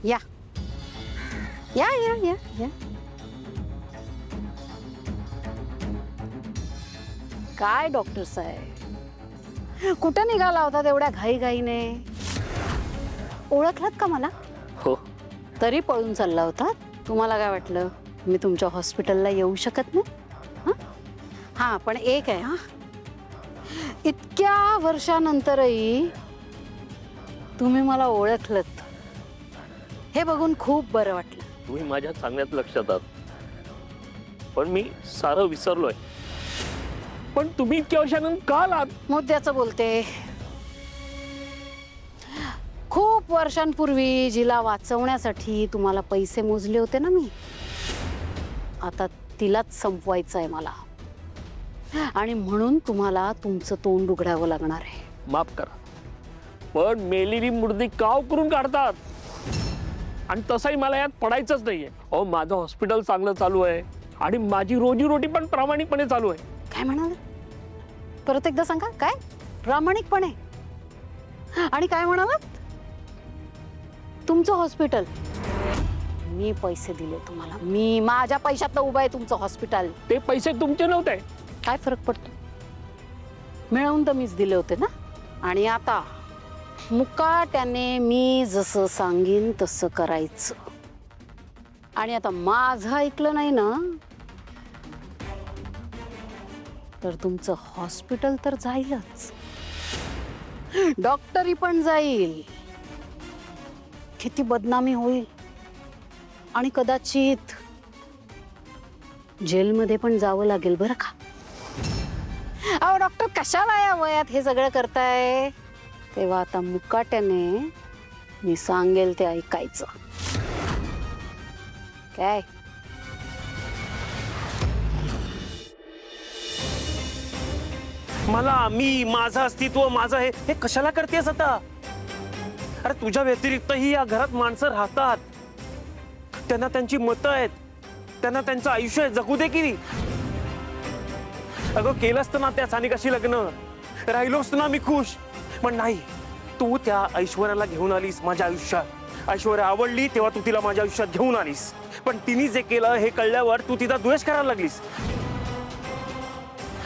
या या या या या काय डॉक्टर साहेब, कुठे निघाला होता तेवढ्या घाईघाईने? ओळखलात का मला? हो. तरी पळून चालला होता? तुम्हाला काय वाटलं मी तुमच्या हॉस्पिटलला येऊ शकत नाही? हा पण एक आहे, हा इतक्या वर्षानंतरही तुम्ही मला ओळखलत हे बघून खूप बरं वाटलं. तुम्ही माझ्या चांगल्यात लक्षात आहात, पण मी सारं विसरलोय. पण तुम्ही इतक्या वर्षानंतर का आलात? मुद्द्याचं बोलते. खूप वर्षांपूर्वी जिला वाचवण्यासाठी तुम्हाला पैसे मोजले होते ना मी, आता तिलाच संपवायचं आहे मला. आणि म्हणून तुम्हाला तुमचं तोंड उघडावं लागणार आहे. माफ करा, पण मेलेली मुर्दी काव करून काढतात. आणि तसंही मला यात पडायचंच नाहीये. अहो, माझं हॉस्पिटल चांगलं चालू आहे आणि माझी रोजीरोटी पण प्रामाणिकपणे चालू आहे. काय म्हणाल? परत एकदा सांगा. काय प्रामाणिकपणे? आणि काय म्हणालात? तुमचं हॉस्पिटल मी पैसे दिले तुम्हाला. मी माझ्या पैशातनं उभं आहे तुमचं हॉस्पिटल. ते पैसे तुमचे नव्हते. काय फरक पडतो? मिळवून तर मीच दिले होते ना. आणि आता मुकाट्याने मी जसं सांगीन तसं करायचं. आणि आता माझं ऐकलं नाही ना तर तुमचं हॉस्पिटल तर जाईलच, डॉक्टरी पण जाईल, किती बदनामी होईल आणि कदाचित जेलमध्ये पण जावं लागेल बरं का. अहो डॉक्टर, कशाला या वयात हे सगळं करताय? तेव्हा आता मुकाट्याने मी सांगेल ते ऐकायचं. काय? मला, मी, माझं अस्तित्व, माझं हे कशाला करतेस आता? अरे तुझ्या व्यतिरिक्तही या घरात माणसं राहतात. त्यांना त्यांची मतं आहेत, त्यांना त्यांचं आयुष्य आहे, जगू दे की. अगं केलं असतं ना त्या सानिकाशी लग्न, राहिलो असतो ना मी खुश. पण नाही, तू त्या ऐश्वर्याला घेऊन आलीस माझ्या आयुष्यात. ऐश्वर्या आवडली तेव्हा तू तिला माझ्या आयुष्यात घेऊन आलीस. पण तिने जे केलं हे कळल्यावर तू तिचा द्वेष करायला लागलीस.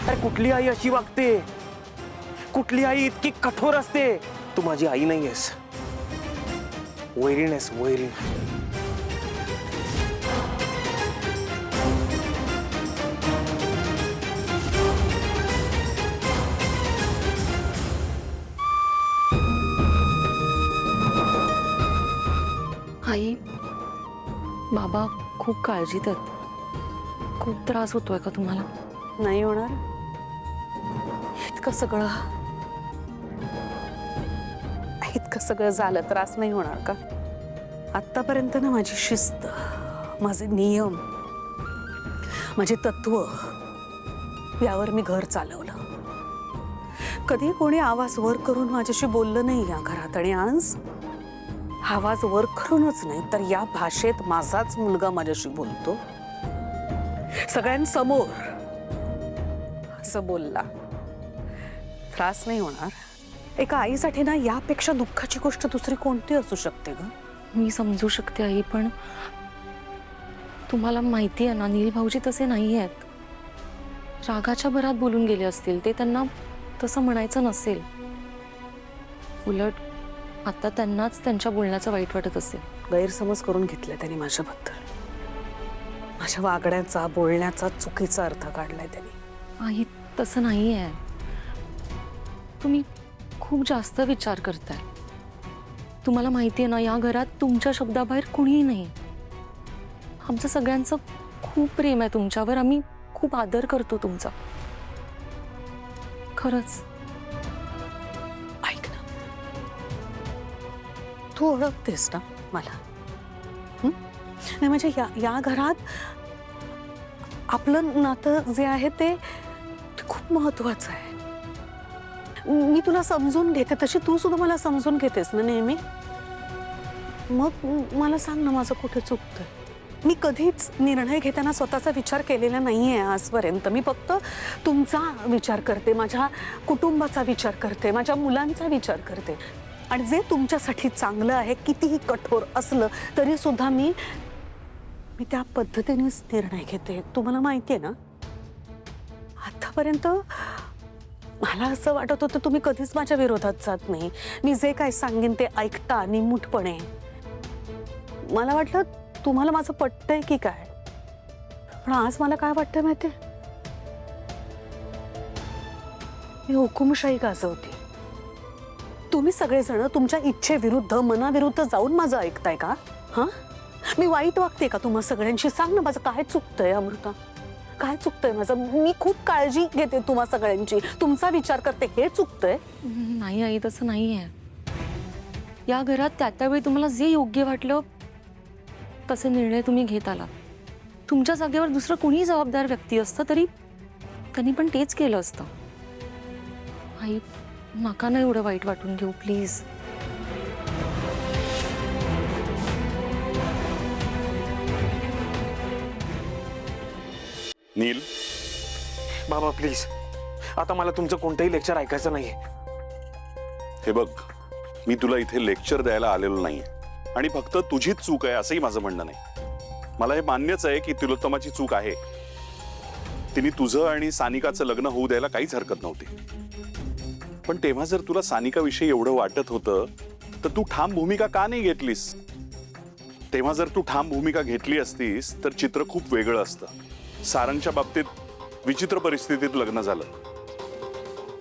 अरे कुठली आई अशी वागते? कुठली आई इतकी कठोर असते? तू माझी आई नाही आहेस, वैरीण आहेस, वैरीण. आई, बाबा खूप काळजीत आहेत. खूप त्रास होतोय का तुम्हाला? नाही होणार. इतकं सगळं झालं, त्रास नाही होणार का? आतापर्यंत ना माझी शिस्त, माझे नियम, माझे तत्व यावर मी घर चालवलं. कधी कोणी आवाज वर करून माझ्याशी बोललं नाही या घरात. आणि आज आवाज वर करूनच नाही तर या भाषेत माझाच मुलगा माझ्याशी बोलतो, सगळ्यांसमोर असं बोलला. त्रास नाही होणार. एका आईसाठी ना यापेक्षा दुःखाची गोष्ट दुसरी कोणती असू शकते ग? मी समजू शकते आई, पण तुम्हाला माहिती आहे ना, नील भाऊजी तसे नाही आहेत. रागाच्या भरात बोलून गेले असतील ते. त्यांना तसं म्हणायचं नसेल. उलट आता त्यांनाच त्यांच्या बोलण्याचं वाईट वाटत असेल. गैरसमज करून घेतलाय त्यांनी माझ्याबद्दल. माझ्या वागण्याचा, बोलण्याचा चुकीचा अर्थ काढलाय त्यांनी. आई तसं नाही आहे. तुम्ही खूप जास्त विचार करताय. तुम्हाला माहिती आहे ना, या घरात तुमच्या शब्दाबाहेर कुणीही नाही. आमचं सगळ्यांचं खूप प्रेम आहे तुमच्यावर. आम्ही खूप आदर करतो तुमचा. खरंच. ऐक ना, तू ओळखतेस ना मला? नाही म्हणजे या घरात आपलं नातं जे आहे ते खूप महत्वाचं आहे. मी तुला समजून घेते तशी तू सुद्धा मला समजून घेतेस ना नेहमी. मग मला सांग ना, माझं कुठे चुकतंय? मी कधीच निर्णय घेताना स्वतःचा विचार केलेला नाहीये आजपर्यंत. मी फक्त तुमचा विचार करते, माझ्या कुटुंबाचा विचार करते, माझ्या मुलांचा विचार करते. आणि जे तुमच्यासाठी चांगलं आहे कितीही कठोर असलं तरी सुद्धा मी त्या पद्धतीनेच निर्णय घेते. तुम्हाला माहिती आहे ना, आतापर्यंत मला असं वाटत होतं तुम्ही कधीच माझ्या विरोधात जात नाही. मी जे काय सांगेन ते ऐकता निमूटपणे. मला वाटलं तुम्हाला माझं पटतंय की काय, पण आज मला काय वाटतंय माहितीये, मी हुकुमशाही गाजवते. तुम्ही सगळेजण तुमच्या इच्छेविरुद्ध मनाविरुद्ध जाऊन माझं ऐकताय का? हा, मी वाईट वागते का तुम्हा सगळ्यांशी? सांग ना, माझं काय चुकतंय अमृता? काय चुकतंय माझं? मी खूप काळजी घेते तुम्हा सगळ्यांची, तुमचा विचार करते, हे चुकतंय? नाही आई, तसं नाही आहे. या घरात त्यावेळी तुम्हाला जे योग्य वाटलं तसे निर्णय तुम्ही घेत आला. तुमच्या जागेवर दुसरं कोणी जबाबदार व्यक्ती असतं तरी त्यांनी पण तेच केलं असतं. आई, नका ना एवढं वाईट वाटून घेऊ प्लीज. नील, बाबा प्लीज, आता मला तुमचं कोणतंही लेक्चर ऐकायचं नाहीये. हे बघ, मी तुला इथे लेक्चर द्यायला आलेलो नाहीये आणि फक्त तुझीच चूक आहे असंही माझं म्हणणं नाही. मला हे मान्यच आहे की तिलोत्तमाची चूक आहे. तिने तुझं आणि सानिकाचं लग्न होऊ द्यायला काहीच हरकत नव्हती. पण तेव्हा जर तुला सानिकाविषयी एवढं वाटत होतं तर तू ठाम भूमिका का नाही घेतलीस? तेव्हा जर तू ठाम भूमिका घेतली असतीस तर चित्र खूप वेगळं असतं. सारंगच्या बाबतीत विचित्र परिस्थितीत लग्न झालं,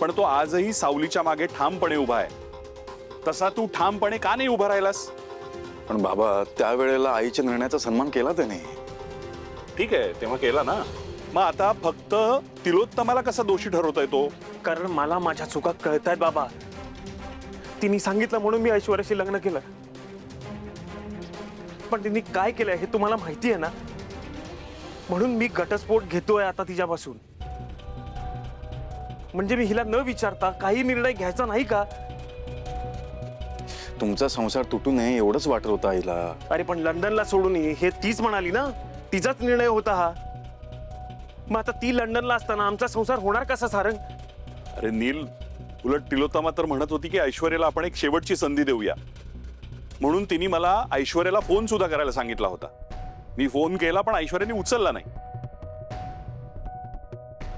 पण तो आजही सावलीच्या मागे ठामपणे उभा आहे. तसा तू ठामपणे का नाही उभा राहिलास? पण बाबा, त्यावेळेला आईच्या निर्णयाचा सन्मान केला त्याने. ठीक आहे, तेव्हा केला ना. मग आता फक्त तिलोत्तमाला कसा दोषी ठरवता येतो? कारण मला माझ्या चुका कळतायत बाबा. तिने सांगितलं म्हणून मी ऐश्वर्याशी लग्न केलं, पण तिने काय केलंय हे तुम्हाला माहिती आहे ना. म्हणून मी घटस्फोट घेतोय आता तिच्यापासून. म्हणजे मी हिला न विचारता काही निर्णय घ्यायचा नाही का? तुमचा संसार तुटू नये एवढंच वाटत होतं आईला. अरे पण लंडनला सोडून ये हे तीच म्हणाली ना, तिचाच निर्णय होता हा. मग आता ती लंडनला असताना आमचा संसार होणार कसा सारंग? अरे नील, उलट तिलोत्तमा तर म्हणत होती की ऐश्वर्याला आपण एक शेवटची संधी देऊया. म्हणून तिने मला ऐश्वर्याला फोन सुद्धा करायला सांगितला होता. मी फोन केला पण ऐश्वर्याने उचलला नाही.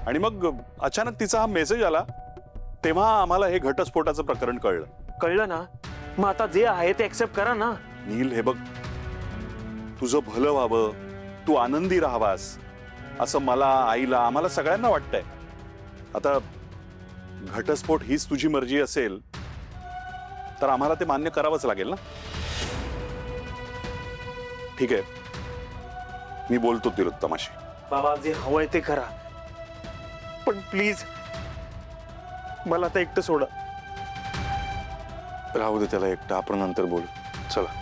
आणि मग अचानक तिचा हा मेसेज आला, तेव्हा आम्हाला हे घटस्फोटाचं प्रकरण कळलं. कळलं ना, मग आता जे आहे ते ऍक्सेप्ट करा ना. नील, हे बघ, तुझं भलं व्हावं, तू आनंदी राहावास असं मला, आईला, आम्हाला सगळ्यांना वाटतंय. आता घटस्फोट हीच तुझी मर्जी असेल तर आम्हाला ते मान्य करावंच लागेल ना. ठीक आहे, मी बोलतो तिलोत्तमाशी. बाबा, जे हवंय ते करा, पण प्लीज मला आता एकटं सोडा. राहू दे त्याला एकटा, आपण नंतर बोलू. चला.